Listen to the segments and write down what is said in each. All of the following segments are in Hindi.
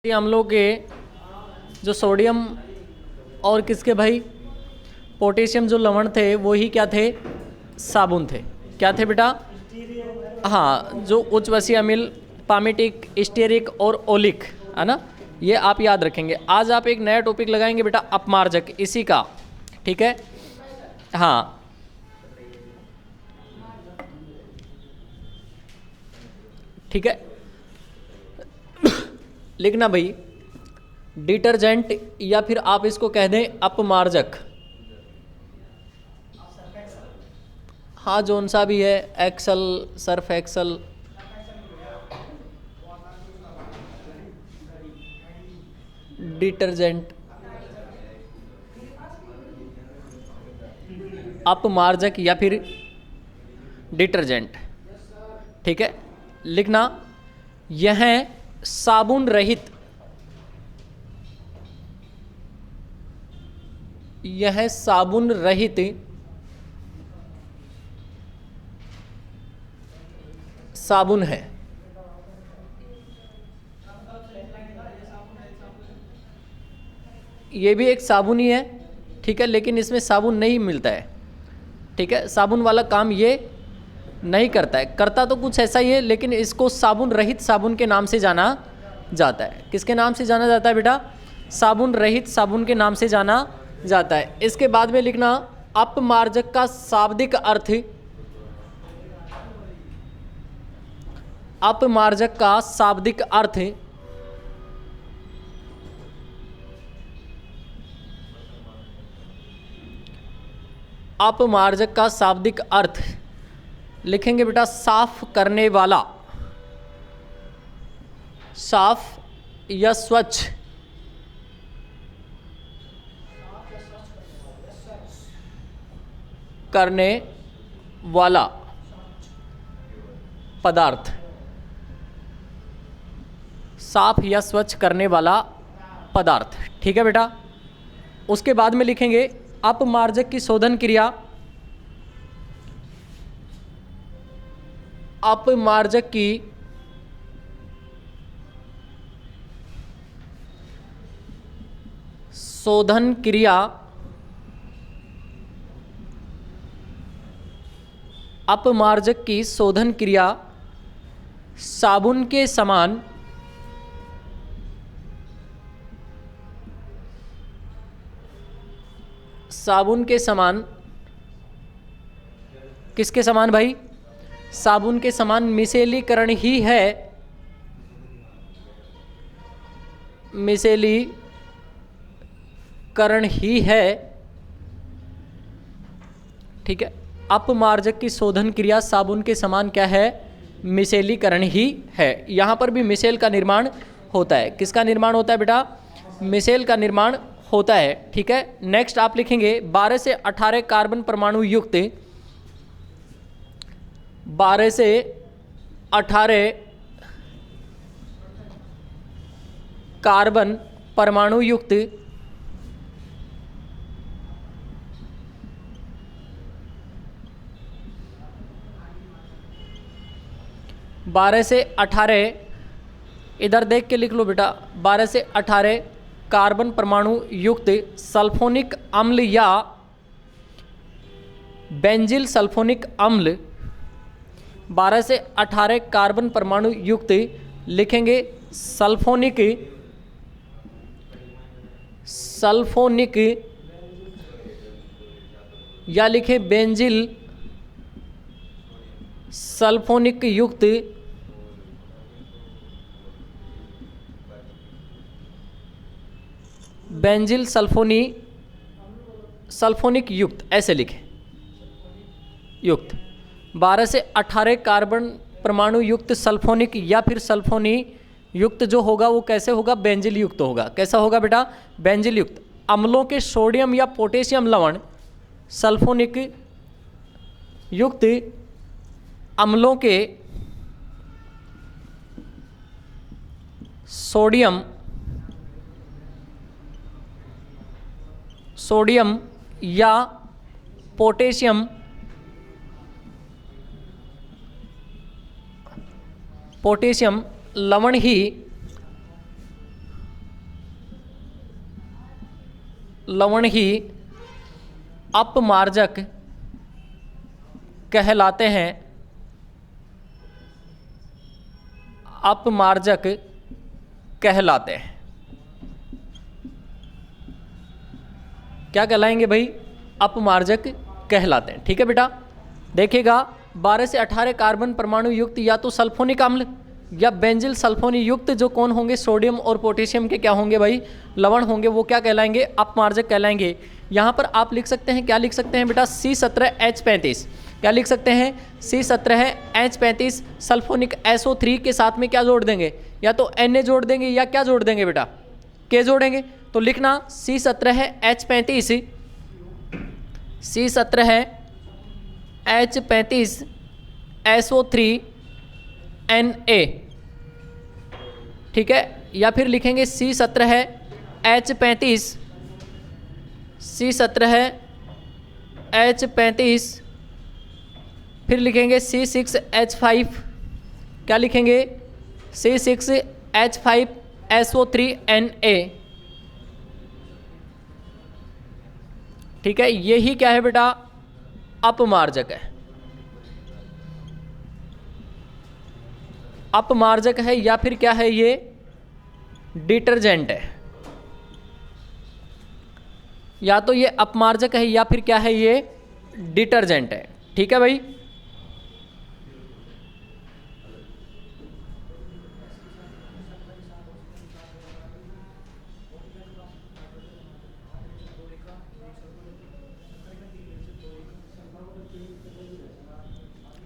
अम्लों के जो सोडियम और किसके भाई पोटेशियम जो लवण थे वो ही क्या थे, साबुन थे। क्या थे बेटा? हाँ, जो उच्च वसीय अम्ल पामिटिक, स्टेरिक और ओलिक है ना, ये आप याद रखेंगे। आज आप एक नया टॉपिक लगाएंगे बेटा, अपमार्जक, इसी का। ठीक है, हाँ ठीक है। लिखना भाई, डिटर्जेंट या फिर आप इसको कह दें अपमार्जक। हाँ, जोन सा भी है, एक्सल, सर्फ एक्सल, डिटर्जेंट, अपमार्जक या फिर डिटर्जेंट। ठीक है, लिखना, यह साबुन रहित, यह साबुन रहित साबुन है। ये भी एक साबुन ही है, ठीक है, लेकिन इसमें साबुन नहीं मिलता है। ठीक है, साबुन वाला काम ये नहीं करता है, करता तो कुछ ऐसा ही है, लेकिन इसको साबुन रहित साबुन के नाम से जाना जाता है। किसके नाम से जाना जाता है बेटा? साबुन रहित साबुन के नाम से जाना जाता है। इसके बाद में लिखना, अपमार्जक का शाब्दिक अर्थ, अपमार्जक का शाब्दिक अर्थ अपमार्जक का शाब्दिक अर्थ लिखेंगे बेटा, साफ करने वाला, साफ या स्वच्छ, करने वाला पदार्थ, साफ या स्वच्छ करने वाला पदार्थ। ठीक है बेटा। उसके बाद में लिखेंगे, अपमार्जक की शोधन क्रिया, अपमार्जक की शोधन क्रिया, अपमार्जक की शोधन क्रिया साबुन के समान, साबुन के समान, किसके समान भाई? साबुन के समान मिसेलीकरण ही है, मिसेलीकरण ही है। ठीक है, अपमार्जक की शोधन क्रिया साबुन के समान क्या है? मिसेलीकरण ही है। यहां पर भी मिसेल का निर्माण होता है। किसका निर्माण होता है बेटा? मिसेल का निर्माण होता है। ठीक है, नेक्स्ट आप लिखेंगे, 12 से 18 कार्बन परमाणु युक्त, 12 से 18 कार्बन परमाणु युक्त बारह से 18, इधर देख के लिख लो बेटा, 12 से 18 कार्बन परमाणु युक्त सल्फोनिक अम्ल या बेंजिल सल्फोनिक अम्ल, 12 से 18 कार्बन परमाणु युक्त लिखेंगे सल्फोनिक, सल्फोनिक या लिखे बेंजिल सल्फोनिक युक्त बेंजिल सल्फोनिक युक्त, ऐसे लिखें युक्त। 12 से 18 कार्बन परमाणु युक्त सल्फोनिक या फिर सल्फोनी युक्त जो होगा वो कैसे होगा? बेंजिल युक्त होगा। कैसा होगा बेटा? बेंजिल युक्त। अम्लों के सोडियम या पोटेशियम लवण सल्फोनिक युक्त, अम्लों के सोडियम या पोटेशियम लवण ही लवण ही अपमार्जक कहलाते हैं, अपमार्जक कहलाते हैं। क्या कहलाएंगे भाई? अपमार्जक कहलाते हैं। ठीक है बेटा, देखिएगा 12 से 18 कार्बन परमाणु युक्त या तो सल्फोनिक अम्ल या बेंजिल सल्फोनी युक्त जो कौन होंगे? सोडियम और पोटेशियम के क्या होंगे भाई? लवण होंगे। वो क्या कहलाएंगे? अपमार्जक कहलाएंगे। यहाँ पर आप लिख सकते हैं, क्या लिख सकते हैं बेटा? C17H35। क्या लिख सकते हैं? C17H35 सल्फोनिक SO3 के साथ में क्या जोड़ देंगे? या तो Na जोड़ देंगे या क्या जोड़ देंगे बेटा? K जोड़ेंगे। तो लिखना C17H35 C17H35 SO3Na। ठीक है, या फिर लिखेंगे C17H35 फिर लिखेंगे C6H5। क्या लिखेंगे? C6H5SO3Na। ठीक है, यही क्या है बेटा? अपमार्जक है। अपमार्जक है या फिर क्या है? ये डिटर्जेंट है। या तो ये अपमार्जक है या फिर क्या है? ये डिटर्जेंट है। ठीक है भाई,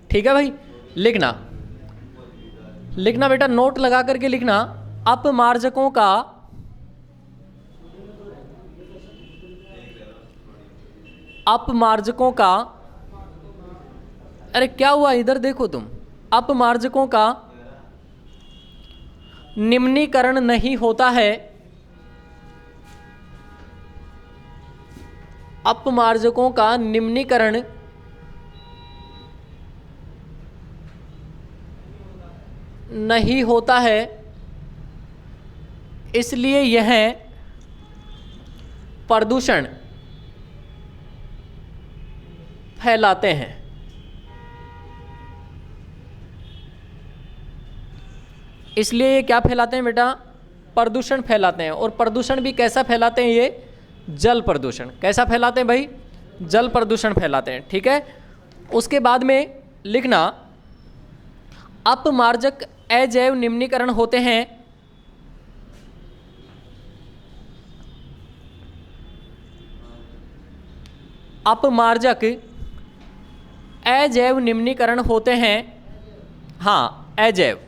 ठीक है भाई। लिखना लिखना बेटा, नोट लगा करके लिखना। अपमार्जकों का अपमार्जकों का अरे क्या हुआ? इधर देखो तुम। अपमार्जकों का निम्नीकरण नहीं होता है। अपमार्जकों का निम्नीकरण नहीं होता है, इसलिए यह प्रदूषण फैलाते हैं। इसलिए ये क्या फैलाते हैं बेटा? प्रदूषण फैलाते हैं। और प्रदूषण भी कैसा फैलाते हैं? ये जल प्रदूषण। कैसा फैलाते हैं भाई? जल प्रदूषण फैलाते हैं। ठीक है, उसके बाद में लिखना अपमार्जक अजैव निम्नीकरण होते हैं। अपमार्जक अजैव निम्नीकरण होते हैं। हाँ, अजैव।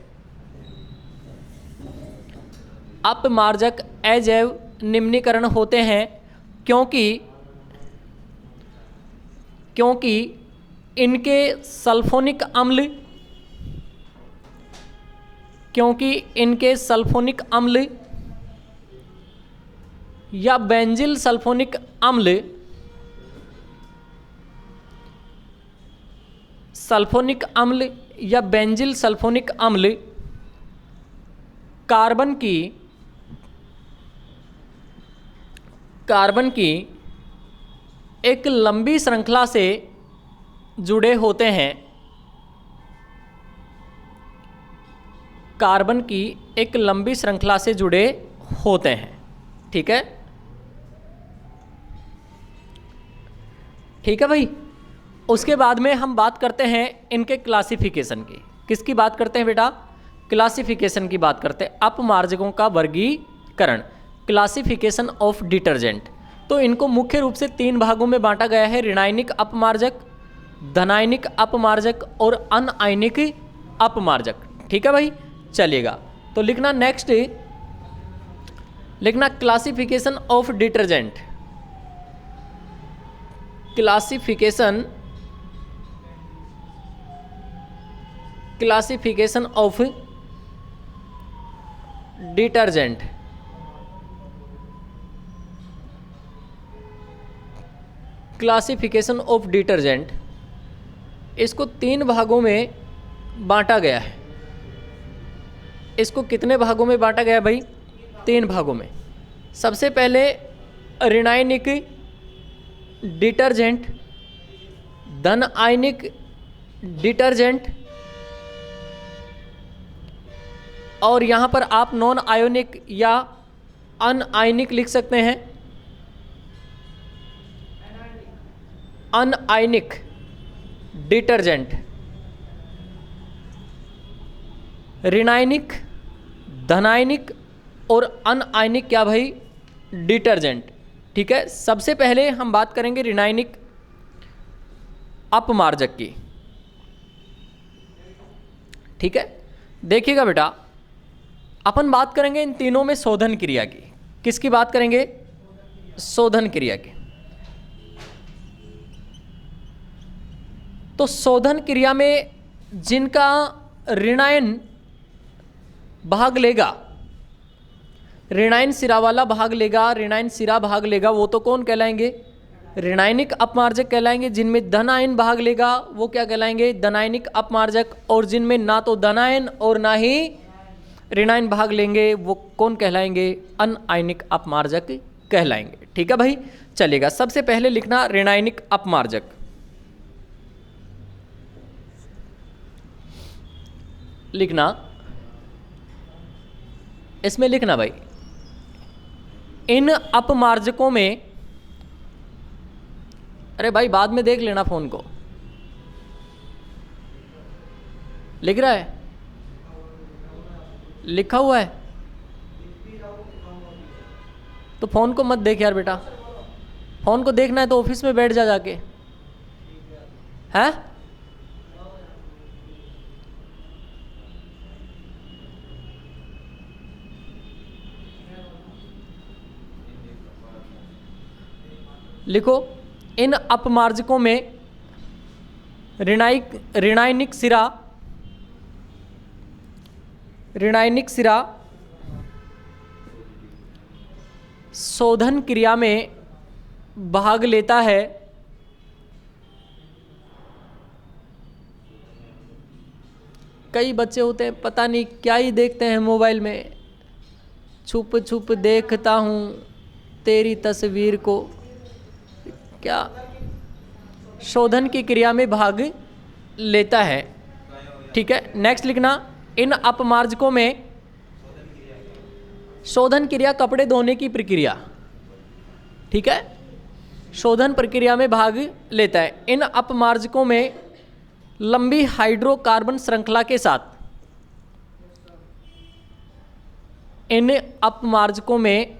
अपमार्जक अजैव निम्नीकरण होते हैं क्योंकि इनके सल्फोनिक अम्ल या बेंजिल सल्फोनिक अम्ल या बेंजिल सल्फोनिक अम्ल कार्बन की एक लंबी श्रृंखला से जुड़े होते हैं। कार्बन की एक लंबी श्रृंखला से जुड़े होते हैं। ठीक है, ठीक है भाई। उसके बाद में हम बात करते हैं इनके क्लासिफिकेशन की। किसकी बात करते हैं बेटा? क्लासिफिकेशन की बात करते हैं। अपमार्जकों का वर्गीकरण, क्लासिफिकेशन ऑफ डिटर्जेंट। तो इनको मुख्य रूप से 3 भागों में बांटा गया है: ऋणायनिक अपमार्जक, धनायनिक अपमार्जक और अनआयनिक अपमार्जक। ठीक है भाई, चलिएगा। तो लिखना नेक्स्ट, लिखना classification of detergent. Classification of detergent. Classification of detergent, इसको 3 भागों में बांटा गया है। इसको कितने भागों में बांटा गया भाई? 3 भागों में। सबसे पहले ऋणायनिक डिटर्जेंट, धन आयनिक डिटर्जेंट, और यहां पर आप नॉन आयोनिक या अनआयनिक लिख सकते हैं, अनआयनिक डिटर्जेंट। ऋणायनिक, धनायनिक और अनआयनिक क्या भाई, डिटर्जेंट। ठीक है, सबसे पहले हम बात करेंगे ऋणायनिक अपमार्जक की। ठीक है, देखिएगा बेटा, अपन बात करेंगे इन तीनों में शोधन क्रिया की। किसकी बात करेंगे, शोधन क्रिया की। तो शोधन क्रिया में जिनका ऋणायन भाग लेगा, ऋणायन सिरा वाला भाग लेगा, ऋणायन सिरा भाग लेगा, वो तो कौन कहलाएंगे, ऋणायनिक अपमार्जक कहलाएंगे। जिनमें धनायन भाग लेगा वो क्या कहलाएंगे, धनायनिक अपमार्जक। और जिनमें ना तो धनायन और ना ही ऋणायन भाग लेंगे वो कौन कहलाएंगे, अनआयनिक अपमार्जक कहलाएंगे। ठीक है भाई, चलेगा। सबसे पहले लिखना ऋणायनिक अपमार्जक। लिखना, इसमें लिखना भाई, इन अपमार्जकों में, अरे भाई बाद में देख लेना फोन को, लिख रहा है, लिखा हुआ है तो फोन को मत देख यार बेटा। फोन को देखना है तो ऑफिस में बैठ जा जाके, है? लिखो, इन अपमार्जकों में ऋणायनिक सिरा शोधन क्रिया में भाग लेता है। कई बच्चे होते हैं पता नहीं क्या ही देखते हैं मोबाइल में, छुप छुप देखता हूँ तेरी तस्वीर को, क्या शोधन की क्रिया में भाग लेता है। ठीक है, नेक्स्ट लिखना, इन अपमार्जकों में शोधन क्रिया कपड़े धोने की प्रक्रिया, ठीक है, शोधन प्रक्रिया में भाग लेता है। इन अपमार्जकों में लंबी हाइड्रोकार्बन श्रृंखला के साथ, इन अपमार्जकों में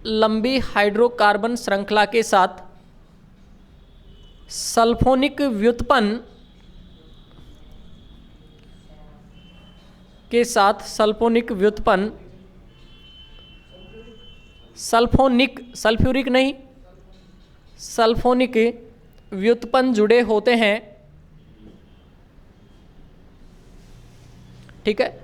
लंबी हाइड्रोकार्बन श्रृंखला के साथ सल्फोनिक व्युत्पन्न के साथ सल्फ्यूरिक नहीं, सल्फोनिक व्युत्पन्न जुड़े होते हैं। ठीक है,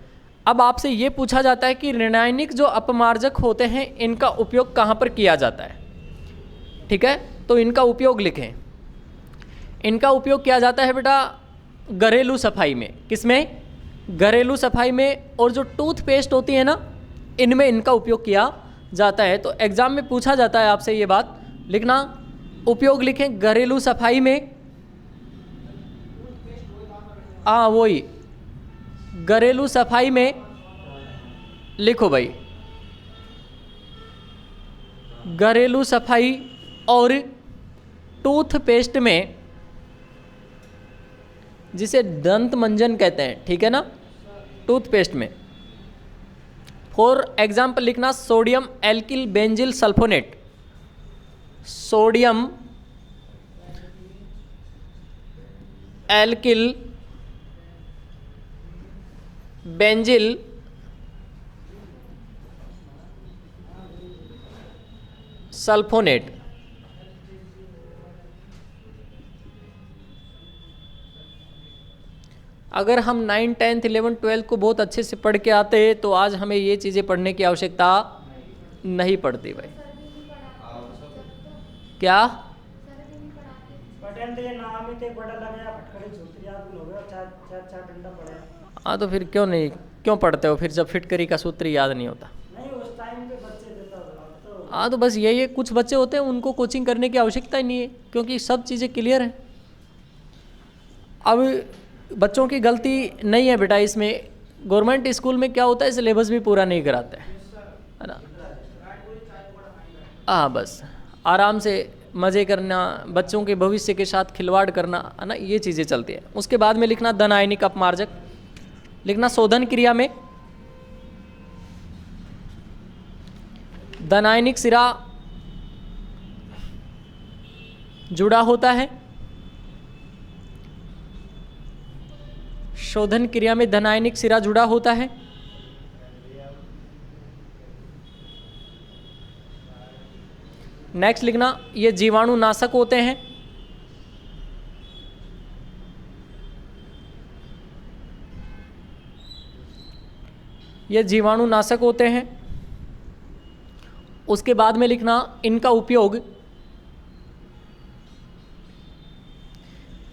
अब आपसे ये पूछा जाता है कि ऋणायनिक जो अपमार्जक होते हैं इनका उपयोग कहाँ पर किया जाता है। ठीक है, तो इनका उपयोग लिखें। इनका उपयोग किया जाता है बेटा घरेलू सफाई में। किसमें, घरेलू सफाई में। और जो टूथपेस्ट होती है ना, इनमें इनका उपयोग किया जाता है। तो एग्जाम में पूछा जाता है आपसे ये बात, लिखना, उपयोग लिखें घरेलू सफाई में। हाँ वही, घरेलू सफाई में लिखो भाई, घरेलू सफाई और टूथपेस्ट में, जिसे दंत मंजन कहते हैं। ठीक है ना, टूथपेस्ट में। फॉर एग्जाम्पल लिखना, sodium alkyl benzyl sulphonate, sodium alkyl benzyl sulphonate. अगर हम 9, 10, 11, 12 को बहुत अच्छे से पढ़ के आते तो आज हमें ये चीज़ें पढ़ने की आवश्यकता नहीं पड़ती भाई। क्या हाँ, तो फिर क्यों पढ़ते हो फिर, जब फिटकरी का सूत्र याद नहीं होता। नहीं, उस टाइम पे बच्चे हाँ, तो बस यही है, कुछ बच्चे होते हैं उनको कोचिंग करने की आवश्यकता ही नहीं है क्योंकि सब चीज़ें क्लियर हैं। अब बच्चों की गलती नहीं है बेटा इसमें, गवर्नमेंट स्कूल में क्या होता है, सिलेबस भी पूरा नहीं कराते है ना। हाँ, बस आराम से मज़े करना, बच्चों के भविष्य के साथ खिलवाड़ करना, है ना, ये चीज़ें चलती हैं। उसके बाद में लिखना धन आयनिक अपमार्जक, लिखना शोधन क्रिया में धन आयनिक सिरा जुड़ा होता है। शोधन क्रिया में धन आयनिक सिरा जुड़ा होता है। नेक्स्ट लिखना ये जीवाणुनाशक होते हैं। ये जीवाणुनाशक होते हैं। उसके बाद में लिखना इनका उपयोग,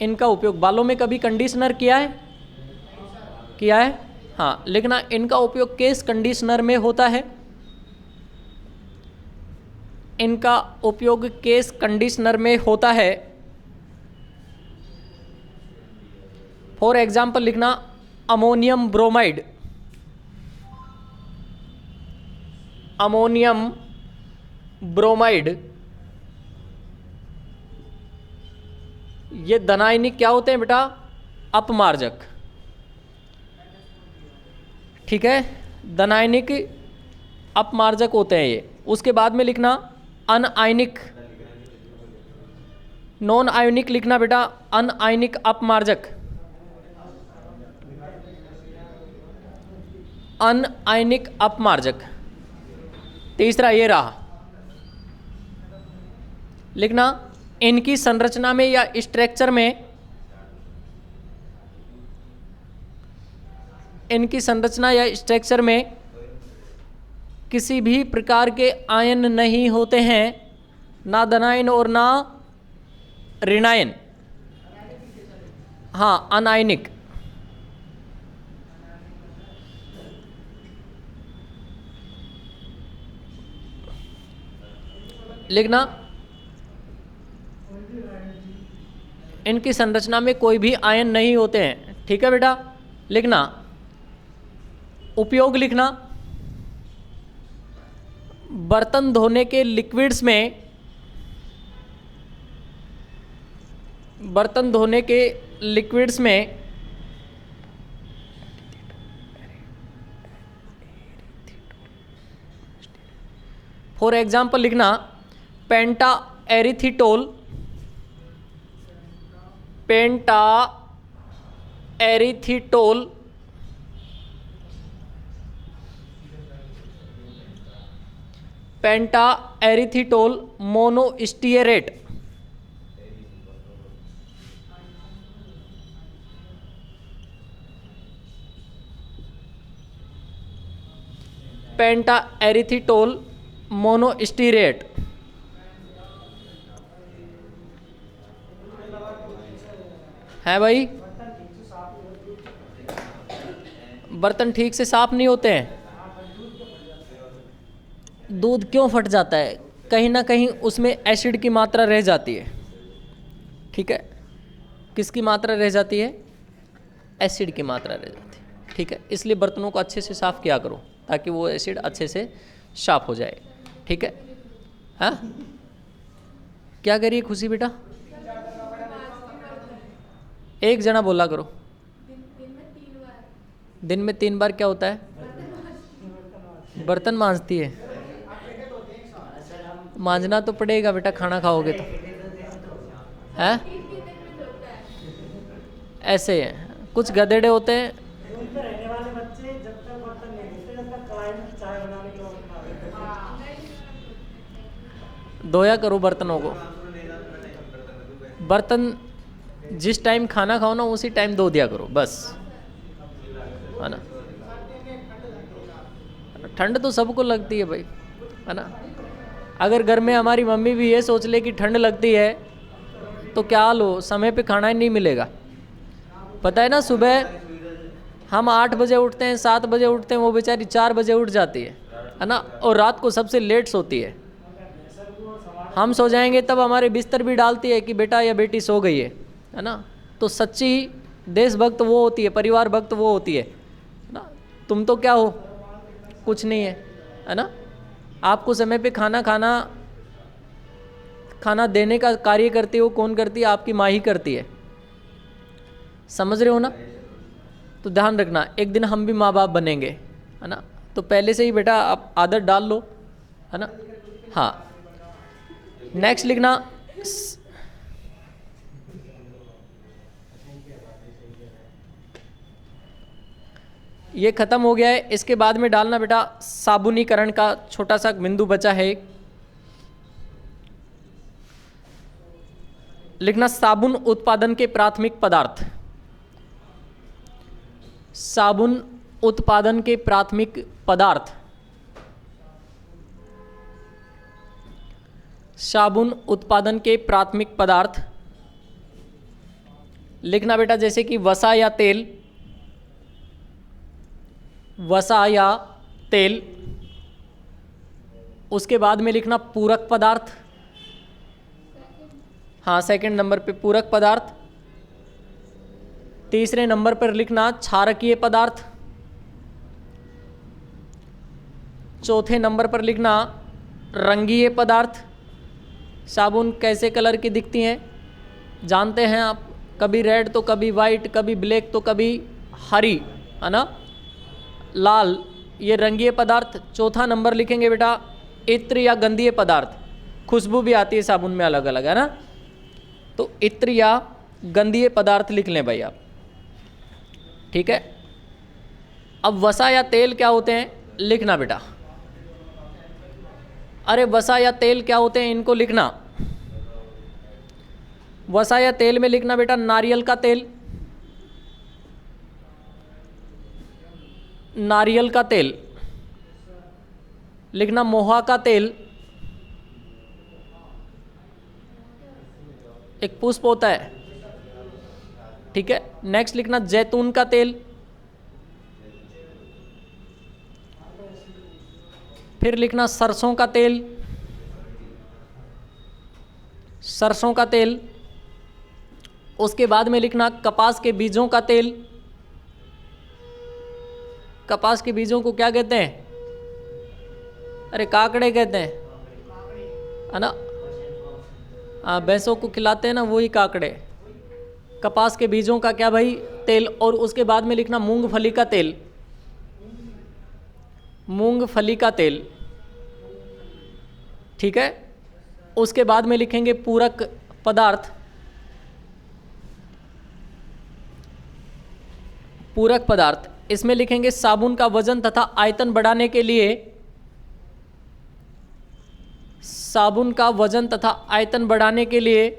इनका उपयोग बालों में कभी कंडीशनर किया है? किया है। हाँ, लिखना इनका उपयोग केस कंडीशनर में होता है। इनका उपयोग केस कंडीशनर में होता है। फॉर एग्जाम्पल लिखना अमोनियम ब्रोमाइड, अमोनियम ब्रोमाइड, ये धन आयनिक क्या होते हैं बेटा? अपमार्जक। ठीक है, धन आयनिक अपमार्जक होते हैं ये। उसके बाद में लिखना अनआयनिक, नॉन आयनिक लिखना बेटा अनआयनिक अपमार्जक, अनआयनिक अपमार्जक। तीसरा ये रहा, लिखना इनकी संरचना में या स्ट्रक्चर में, इनकी संरचना या स्ट्रक्चर में किसी भी प्रकार के आयन नहीं होते हैं, ना धनायन और ना ऋणायन। हाँ, अनायनिक। लिखना इनकी संरचना में कोई भी आयन नहीं होते हैं। ठीक है बेटा, लिखना उपयोग, लिखना बर्तन धोने के लिक्विड्स में, बर्तन धोने के लिक्विड्स में फॉर एग्जाम्पल लिखना पेंटा एरिथिटोल, पेंटा एरिथिटोल, पेंटा एरिथिटोल मोनोस्टीरेट, पेंटा एरिथिटोल मोनोस्टीरेट। है भाई, बर्तन ठीक से साफ नहीं होते हैं। दूध क्यों फट जाता है? कहीं ना कहीं उसमें एसिड की मात्रा रह जाती है। ठीक है, किसकी मात्रा रह जाती है? एसिड की मात्रा रह जाती है। ठीक है, इसलिए बर्तनों को अच्छे से साफ किया करो ताकि वो एसिड अच्छे से साफ हो जाए। ठीक है, हाँ क्या करिए खुशी बेटा? एक जना बोला करो। दिन में 3 बार क्या होता है? बर्तन मांजती है। मांजना तो पड़ेगा बेटा, खाना खाओगे तो। है ऐसे है, कुछ गधेड़े होते हैं। धोया करो बर्तनों को। बर्तन जिस टाइम खाना खाओ ना उसी टाइम धो दिया करो बस, है ना। ठंड तो सबको लगती है भाई, है ना। अगर घर में हमारी मम्मी भी ये सोच ले कि ठंड लगती है तो क्या हाल हो, समय पे खाना ही नहीं मिलेगा। पता है ना, सुबह हम 8 बजे उठते हैं, 7 बजे उठते हैं, वो बेचारी 4 बजे उठ जाती है है ना, और रात को सबसे लेट सोती है। हम सो जाएंगे तब हमारे बिस्तर भी डालती है कि बेटा या बेटी सो गई है ना। तो सच्ची देशभक्त वो होती है, परिवार भक्त वो होती है ना। तुम तो क्या हो, कुछ नहीं है ना। आपको समय पे खाना देने का कार्य करती हो कौन करती है, आपकी माँ ही करती है, समझ रहे हो ना। तो ध्यान रखना, एक दिन हम भी माँ बाप बनेंगे, है ना। तो पहले से ही बेटा आप आदत डाल लो, है ना। हाँ, नेक्स्ट लिखना, ये खत्म हो गया है। इसके बाद में डालना बेटा साबुनीकरण का छोटा सा बिंदु बचा है। लिखना साबुन उत्पादन के प्राथमिक पदार्थ। साबुन उत्पादन के प्राथमिक पदार्थ। साबुन उत्पादन के प्राथमिक पदार्थ लिखना बेटा, जैसे कि वसा या तेल, वसा या तेल। उसके बाद में लिखना पूरक पदार्थ। हाँ, सेकंड नंबर पे पूरक पदार्थ। तीसरे नंबर पर लिखना क्षारकीय पदार्थ। चौथे नंबर पर लिखना रंगीय पदार्थ। साबुन कैसे कलर की दिखती हैं जानते हैं आप, कभी रेड तो कभी वाइट, कभी ब्लैक तो कभी हरी, है ना, लाल, ये रंगीय पदार्थ। चौथा नंबर लिखेंगे बेटा इत्र या गंधीय पदार्थ। खुशबू भी आती है साबुन में अलग अलग, है ना। तो इत्र या गंधीय पदार्थ लिख लें भाई आप, ठीक है। अब वसा या तेल क्या होते हैं लिखना बेटा। अरे वसा या तेल क्या होते हैं इनको लिखना। वसा या तेल में लिखना बेटा नारियल का तेल, नारियल का तेल। लिखना मोहा का तेल, एक पुष्प होता है, ठीक है। नेक्स्ट लिखना जैतून का तेल। फिर लिखना सरसों का तेल, सरसों का तेल। उसके बाद में लिखना कपास के बीजों का तेल। कपास के बीजों को क्या कहते हैं, अरे काकड़े कहते हैं, है ना। भैंसों को खिलाते हैं ना, वही काकड़े। कपास के बीजों का क्या भाई, तेल। और उसके बाद में लिखना मूंगफली का तेल, मूंगफली का तेल, ठीक है। उसके बाद में लिखेंगे पूरक पदार्थ। पूरक पदार्थ इसमें लिखेंगे साबुन का वजन तथा आयतन बढ़ाने के लिए, साबुन का वजन तथा आयतन बढ़ाने के लिए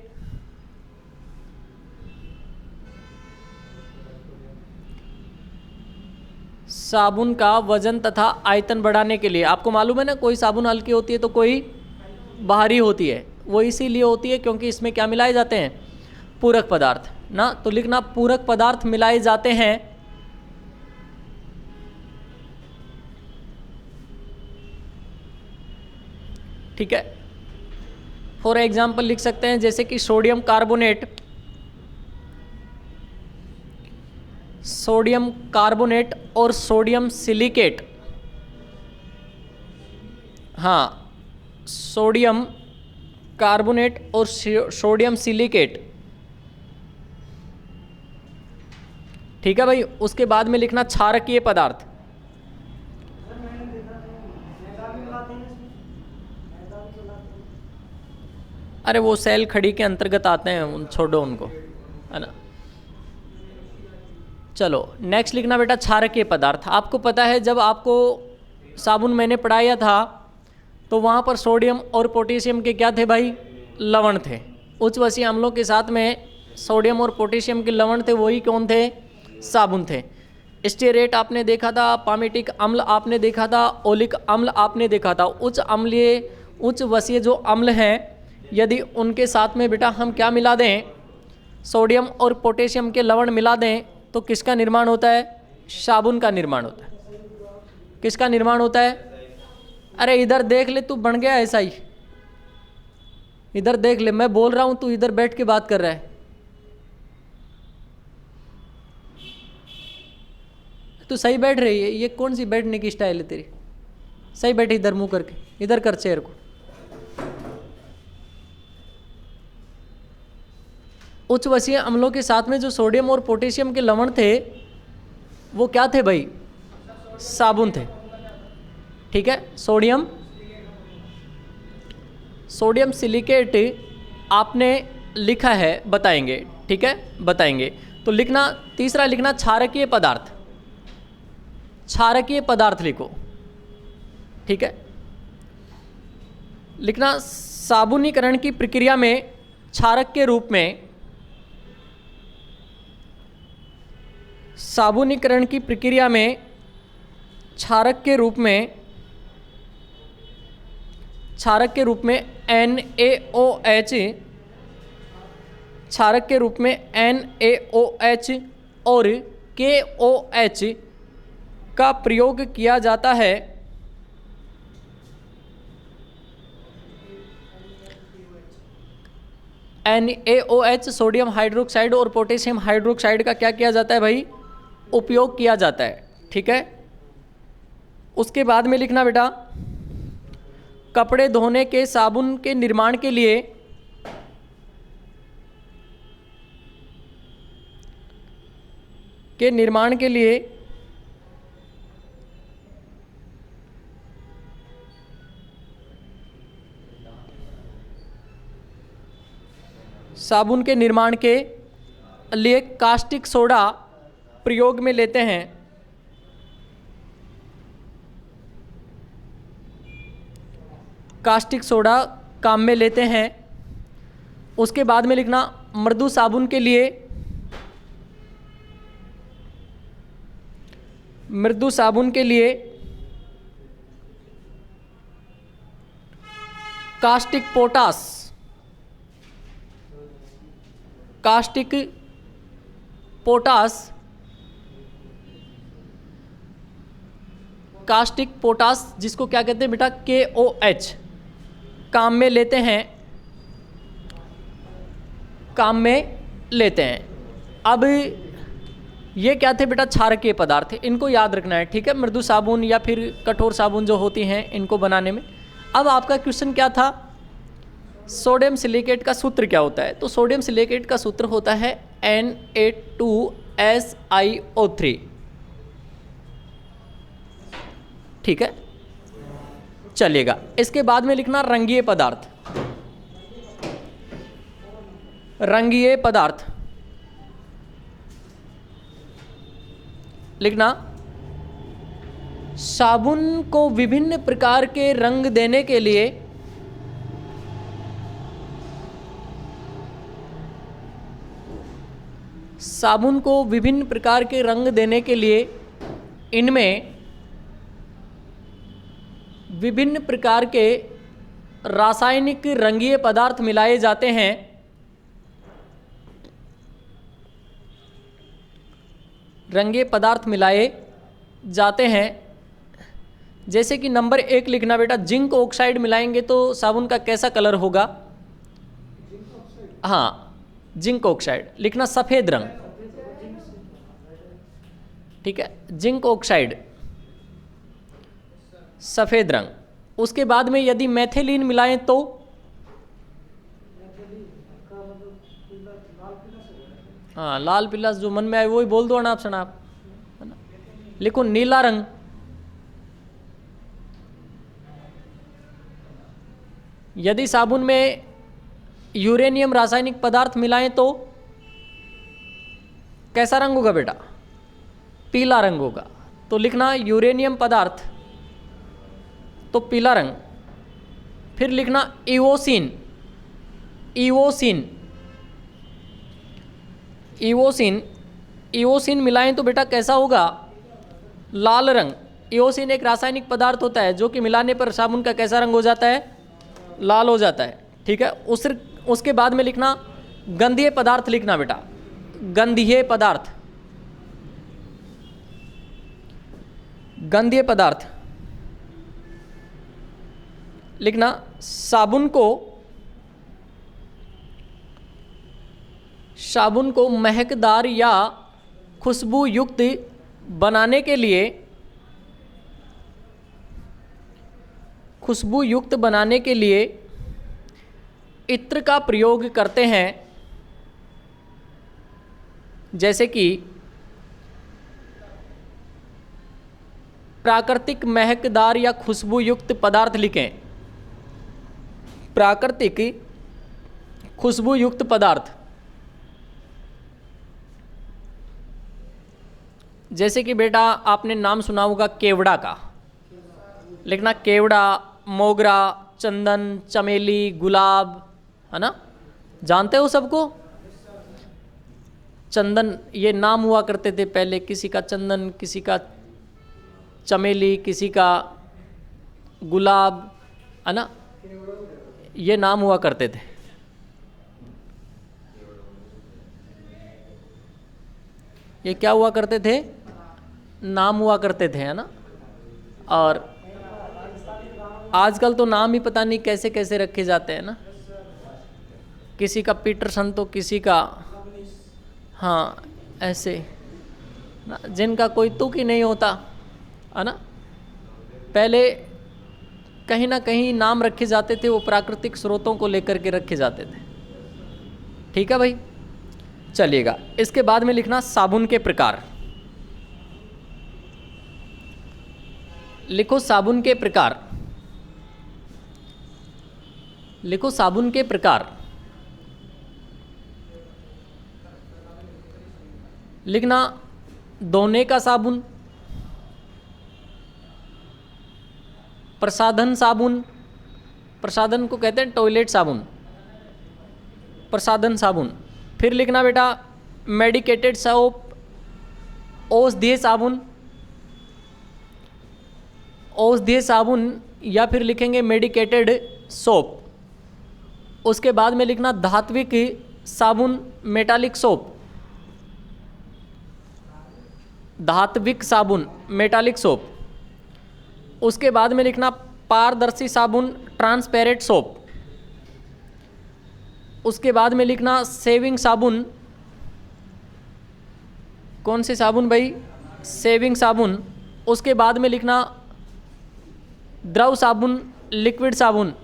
साबुन का वजन तथा आयतन बढ़ाने के लिए। आपको मालूम है ना, कोई साबुन हल्की होती है तो कोई भारी होती है। वो इसीलिए होती है क्योंकि इसमें क्या मिलाए जाते हैं, पूरक पदार्थ ना। तो लिखना पूरक पदार्थ मिलाए जाते हैं, ठीक है। फॉर एग्जाम्पल लिख सकते हैं जैसे कि सोडियम कार्बोनेट, सोडियम कार्बोनेट और सोडियम सिलिकेट। हाँ, सोडियम कार्बोनेट और सोडियम सिलिकेट, ठीक है भाई। उसके बाद में लिखना क्षारकीय पदार्थ। अरे वो सेल खड़ी के अंतर्गत आते हैं, उन छोड़ो उनको, है ना। चलो नेक्स्ट लिखना बेटा क्षारकीय पदार्थ। आपको पता है जब आपको साबुन मैंने पढ़ाया था तो वहाँ पर सोडियम और पोटेशियम के क्या थे भाई, लवण थे। उच्च वसीय अम्लों के साथ में सोडियम और पोटेशियम के लवण थे, वही कौन थे, साबुन थे। स्टेरेट आपने देखा था, पामेटिक अम्ल आपने देखा था, ओलिक अम्ल आपने देखा था। उच्च वसीय जो अम्ल हैं, यदि उनके साथ में बेटा हम क्या मिला दें, सोडियम और पोटेशियम के लवण मिला दें तो किसका निर्माण होता है, साबुन का निर्माण होता है। किसका निर्माण होता है, अरे इधर देख ले, तू बन गया ऐसा ही, इधर देख ले, मैं बोल रहा हूं तू इधर बैठ के बात कर रहा है। तू सही बैठ रही है, ये कौन सी बैठने की स्टाइल है तेरी? सही बैठ, इधर मुंह करके, इधर कर चेयर को। उच्च वसीय अम्लों के साथ में जो सोडियम और पोटेशियम के लवण थे वो क्या थे भाई? साबुन थे। ठीक है, सोडियम सिलिकेट आपने लिखा है, बताएंगे। ठीक है, बताएंगे। तो लिखना, तीसरा लिखना क्षारकीय पदार्थ, क्षारकीय पदार्थ लिखो। ठीक है, लिखना साबुनीकरण की प्रक्रिया में क्षारक के रूप में, साबुनीकरण की प्रक्रिया में क्षारक के रूप में, क्षारक के रूप में NaOH, क्षारक के रूप में NaOH और KOH का प्रयोग किया जाता है। NaOH सोडियम हाइड्रोक्साइड और पोटेशियम हाइड्रोक्साइड का क्या किया जाता है भाई? उपयोग किया जाता है। ठीक है, उसके बाद में लिखना बेटा, कपड़े धोने के साबुन के निर्माण के लिए साबुन के निर्माण के लिए कास्टिक सोडा प्रयोग में लेते हैं। कास्टिक सोडा काम में लेते हैं। उसके बाद में लिखना, मृदु साबुन के लिए, मृदु साबुन के लिए caustic potash, caustic potash, caustic potash जिसको क्या कहते हैं बेटा? KOH काम में लेते हैं, काम में लेते हैं। अब ये क्या थे बेटा? क्षारकीय पदार्थ, इनको याद रखना है। ठीक है, मृदु साबुन या फिर कठोर साबुन जो होती हैं इनको बनाने में। अब आपका क्वेश्चन क्या था? सोडियम सिलिकेट का सूत्र क्या होता है? तो सोडियम सिलिकेट का सूत्र होता है Na2SiO3। ठीक है, चलेगा। इसके बाद में लिखना रंगीय पदार्थ, रंगीय पदार्थ लिखना, साबुन को विभिन्न प्रकार के रंग देने के लिए साबुन को विभिन्न प्रकार के रंग देने के लिए इनमें विभिन्न प्रकार के रासायनिक रंगीय पदार्थ मिलाए जाते हैं। रंगीय पदार्थ मिलाए जाते हैं, जैसे कि नंबर 1 लिखना बेटा, जिंक ऑक्साइड मिलाएंगे तो साबुन का कैसा कलर होगा? हाँ, जिंक ऑक्साइड लिखना, सफ़ेद रंग। ठीक है, जिंक ऑक्साइड सफ़ेद रंग। उसके बाद में यदि मेथिलीन मिलाएं तो हाँ, लाल पीला जो मन में आए वही बोल दो ना ऑप्शन आप, है ना? लिखो नीला रंग। यदि साबुन में यूरेनियम रासायनिक पदार्थ मिलाएं तो कैसा रंग होगा बेटा? पीला रंग होगा। तो लिखना यूरेनियम पदार्थ तो पीला रंग। फिर लिखना इवोसिन, इवोसिन, इवोसिन, इवोसिन मिलाएं तो बेटा कैसा होगा? लाल रंग। इवोसिन एक रासायनिक पदार्थ होता है जो कि मिलाने पर साबुन का कैसा रंग हो जाता है? लाल हो जाता है। ठीक है, उसके बाद में लिखना गंधीय पदार्थ लिखना बेटा, गंधीय पदार्थ, गंधीय पदार्थ। लिखना साबुन को महकदार या खुशबू युक्त बनाने के लिए इत्र का प्रयोग करते हैं, जैसे कि प्राकृतिक महकदार या खुशबू युक्त पदार्थ लिखें। प्राकृतिक खुशबू युक्त पदार्थ, जैसे कि बेटा आपने नाम सुना होगा केवड़ा का, लिखना केवड़ा, मोगरा, चंदन, चमेली, गुलाब, है ना, जानते हो सबको। चंदन ये नाम हुआ करते थे पहले, किसी का चंदन, किसी का चमेली, किसी का गुलाब, है ना, ये नाम हुआ करते थे। ये क्या हुआ करते थे, नाम हुआ करते थे, है ना। और आजकल तो नाम ही पता नहीं कैसे कैसे रखे जाते हैं ना, किसी का पीटरसन तो किसी का, हाँ ऐसे ना, जिनका कोई तुक ही नहीं होता, है ना। पहले कहीं ना कहीं नाम रखे जाते थे, वो प्राकृतिक स्रोतों को लेकर के रखे जाते थे। ठीक है भाई, चलिएगा। इसके बाद में लिखना साबुन के प्रकार। लिखो साबुन के प्रकार, लिखो साबुन के प्रकार। लिखना धोने का साबुन, प्रसाधन साबुन, प्रसाधन को कहते हैं टॉयलेट साबुन, प्रसाधन साबुन। फिर लिखना बेटा मेडिकेटेड सोप, औषधीय साबुन, औषधीय साबुन, या फिर लिखेंगे मेडिकेटेड सोप। उसके बाद में लिखना धात्विक साबुन, मेटालिक सोप, धात्विक साबुन, मेटालिक सोप। उसके बाद में लिखना पारदर्शी साबुन, ट्रांसपेरेंट सोप। उसके बाद में लिखना सेविंग साबुन, कौन से साबुन भाई, सेविंग साबुन। उसके बाद में लिखना द्रव साबुन, लिक्विड साबुन।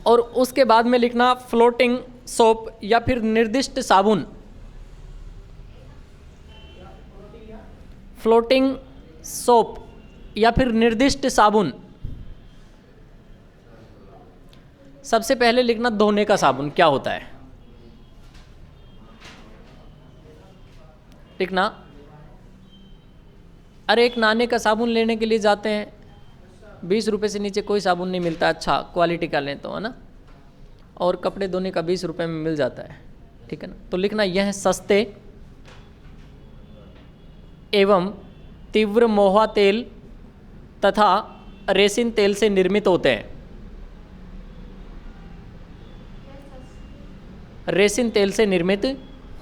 और उसके बाद में लिखना फ्लोटिंग सोप या फिर निर्दिष्ट साबुन, फ्लोटिंग सोप या फिर निर्दिष्ट साबुन। सबसे पहले लिखना धोने का साबुन क्या होता है। लिखना, अरे एक नहाने का साबुन लेने के लिए जाते हैं, 20 रुपये से नीचे कोई साबुन नहीं मिलता अच्छा क्वालिटी का लें तो, है ना। और कपड़े धोने का 20 रुपये में मिल जाता है, ठीक है ना। तो लिखना यह सस्ते एवं तीव्र मोहा तेल तथा रेसिन तेल से निर्मित होते हैं। रेसिन तेल से निर्मित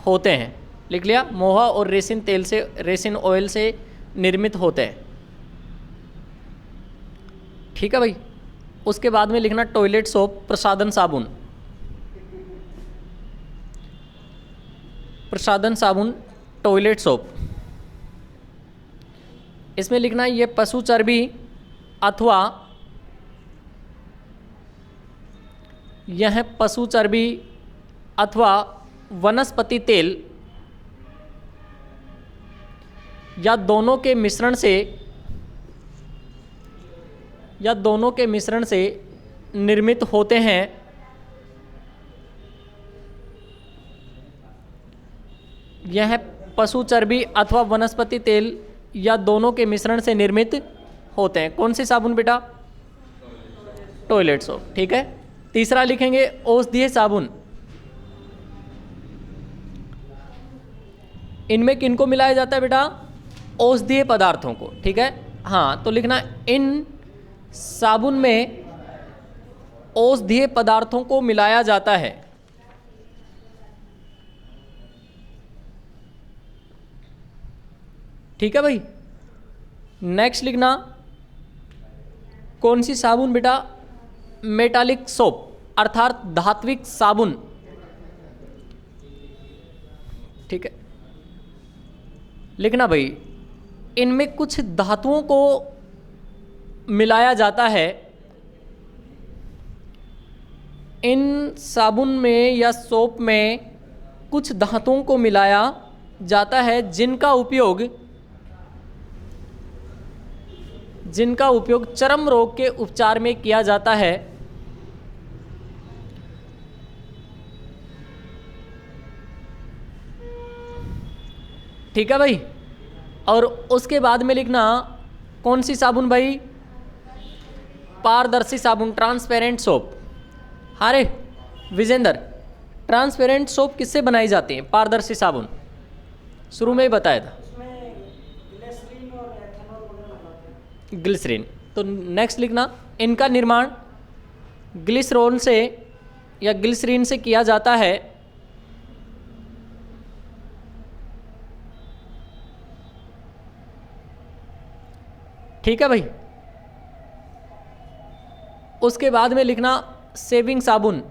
होते हैं, लिख लिया। मोहा और रेसिन तेल से, रेसिन ऑयल से निर्मित होते हैं, ठीक है भाई। उसके बाद में लिखना टॉयलेट सोप, प्रसाधन साबुन, प्रसाधन साबुन, टॉयलेट सोप। इसमें लिखना ये पशु चर्बी अथवा, यह पशु चर्बी अथवा वनस्पति तेल या दोनों के मिश्रण से निर्मित होते हैं। यह पशु चर्बी अथवा वनस्पति तेल या दोनों के मिश्रण से निर्मित होते हैं। कौन से साबुन बेटा, टॉयलेट सोप, ठीक है। तीसरा लिखेंगे औषधीय साबुन। इनमें किनको मिलाया जाता है बेटा, औषधीय पदार्थों को, ठीक है। हाँ, तो लिखना इन साबुन में औषधीय पदार्थों को मिलाया जाता है। ठीक है भाई। नेक्स्ट लिखना कौन सी साबुन बेटा? मेटालिक सोप अर्थात धात्विक साबुन। ठीक है, लिखना भाई, इनमें कुछ धातुओं को मिलाया जाता है। इन साबुन में या सोप में कुछ धातुओं को मिलाया जाता है जिनका उपयोग चर्म रोग के उपचार में किया जाता है। ठीक है भाई, और उसके बाद में लिखना कौन सी साबुन भाई? पारदर्शी साबुन, ट्रांसपेरेंट सोप। अरे विजेंद्र, ट्रांसपेरेंट सोप किससे बनाई जाती है? पारदर्शी साबुन शुरू में ही बताया था, ग्लिसरीन। तो नेक्स्ट लिखना, इनका निर्माण ग्लिसरॉल से या ग्लिसरीन से किया जाता है। ठीक है भाई, उसके बाद में लिखना शेविंग साबुन।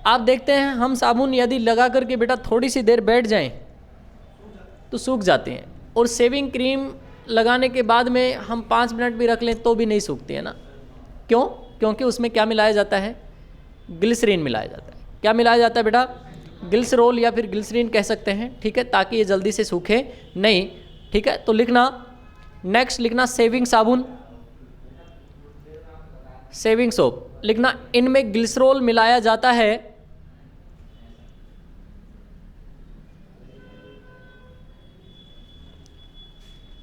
आप देखते हैं हम साबुन यदि लगा करके बेटा थोड़ी सी देर बैठ जाएं तो सूख जाते हैं, और शेविंग क्रीम लगाने के बाद में हम 5 मिनट भी रख लें तो भी नहीं सूखती है ना। क्यों? क्योंकि उसमें क्या मिलाया जाता है? ग्लिसरीन मिलाया जाता है। क्या मिलाया जाता है बेटा? ग्लिसरॉल या फिर ग्लिसरीन कह सकते हैं। ठीक है, ताकि ये जल्दी से सूखे नहीं। ठीक है, तो लिखना नेक्स्ट लिखना शेविंग साबुन, शेविंग सोप। लिखना इनमें ग्लिसरॉल मिलाया जाता है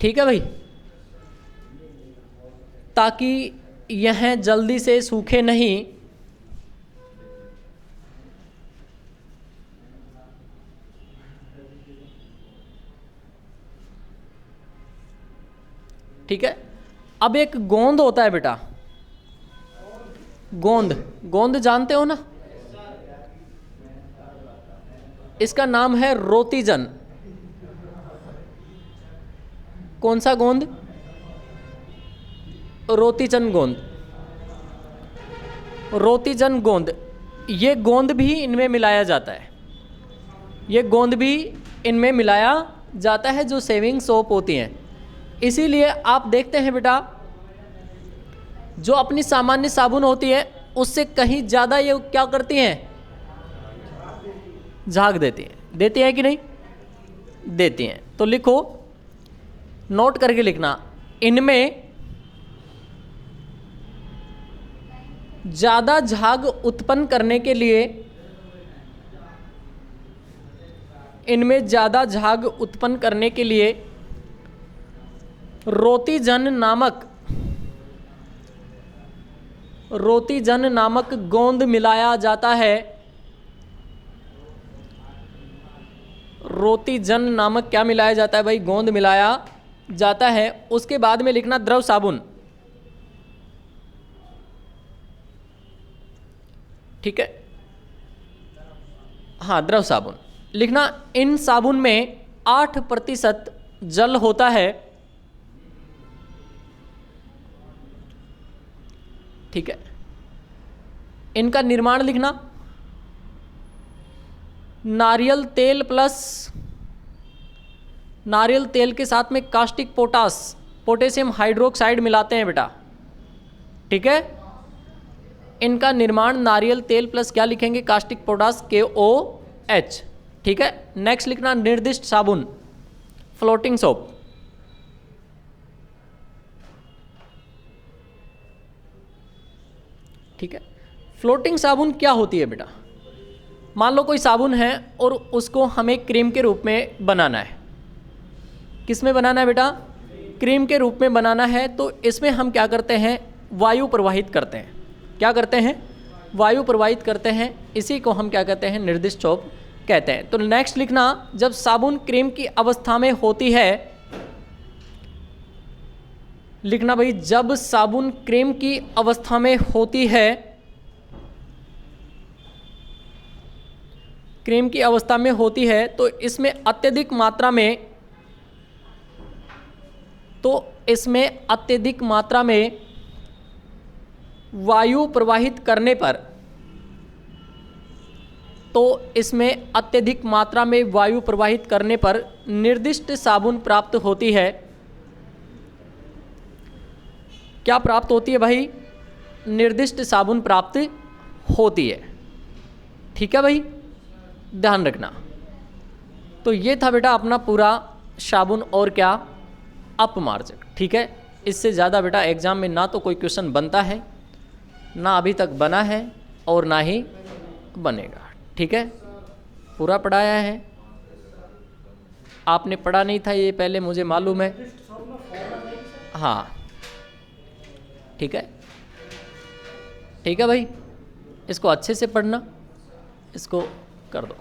ठीक है भाई, ताकि यह जल्दी से सूखे नहीं। ठीक है, अब एक गोंद होता है बेटा, गोंद जानते हो ना? इसका नाम है रोतीजन। कौन सा गोंद? रोतीजन गोंद, रोतीजन गोंद। ये गोंद भी इनमें मिलाया जाता है, ये गोंद भी इनमें मिलाया जाता है जो शेविंग सोप होती हैं। इसीलिए आप देखते हैं बेटा, जो अपनी सामान्य साबुन होती है उससे कहीं ज़्यादा ये क्या करती हैं? झाग देती हैं। देती हैं कि नहीं? देती हैं। तो लिखो, नोट करके लिखना, इनमें ज़्यादा झाग उत्पन्न करने के लिए, इनमें ज़्यादा झाग उत्पन्न करने के लिए रोतीजन नामक गोंद मिलाया जाता है। रोतीजन नामक क्या मिलाया जाता है भाई? गोंद मिलाया जाता है। उसके बाद में लिखना द्रव साबुन। ठीक है, हाँ, द्रव साबुन लिखना। इन साबुन में 8% जल होता है। ठीक है, इनका निर्माण लिखना नारियल तेल के साथ में कास्टिक पोटेशियम हाइड्रोक्साइड मिलाते हैं बेटा। ठीक है, इनका निर्माण नारियल तेल प्लस क्या लिखेंगे? Caustic potash KOH। ठीक है, नेक्स्ट लिखना निर्दिष्ट साबुन, फ्लोटिंग सोप। ठीक है, फ्लोटिंग साबुन क्या होती है बेटा? मान लो कोई साबुन है और उसको हमें क्रीम के रूप में बनाना है। किस में बनाना है बेटा? क्रीम के रूप में बनाना है। तो इसमें हम क्या करते हैं? वायु प्रवाहित करते हैं। क्या करते हैं? वायु प्रवाहित करते हैं। इसी को हम क्या कहते हैं? निर्दिष्ट सोप कहते हैं। तो नेक्स्ट लिखना, जब साबुन क्रीम की अवस्था में होती है, लिखना भाई, जब साबुन क्रीम की अवस्था में होती है, क्रीम की अवस्था में होती है, तो इसमें अत्यधिक मात्रा में इसमें अत्यधिक मात्रा में वायु प्रवाहित करने पर, तो इसमें अत्यधिक मात्रा में वायु प्रवाहित करने पर निर्दिष्ट साबुन प्राप्त होती है। क्या प्राप्त होती है भाई? निर्दिष्ट साबुन प्राप्त होती है। ठीक है भाई, ध्यान रखना। तो ये था बेटा अपना पूरा साबुन और क्या, अपमार्जक। ठीक है, इससे ज़्यादा बेटा एग्जाम में ना तो कोई क्वेश्चन बनता है, ना अभी तक बना है और ना ही बनेगा। ठीक है, पूरा पढ़ाया है। आपने पढ़ा नहीं था ये पहले, मुझे मालूम है। हाँ ठीक है, ठीक है भाई, इसको अच्छे से पढ़ना, इसको कर दो।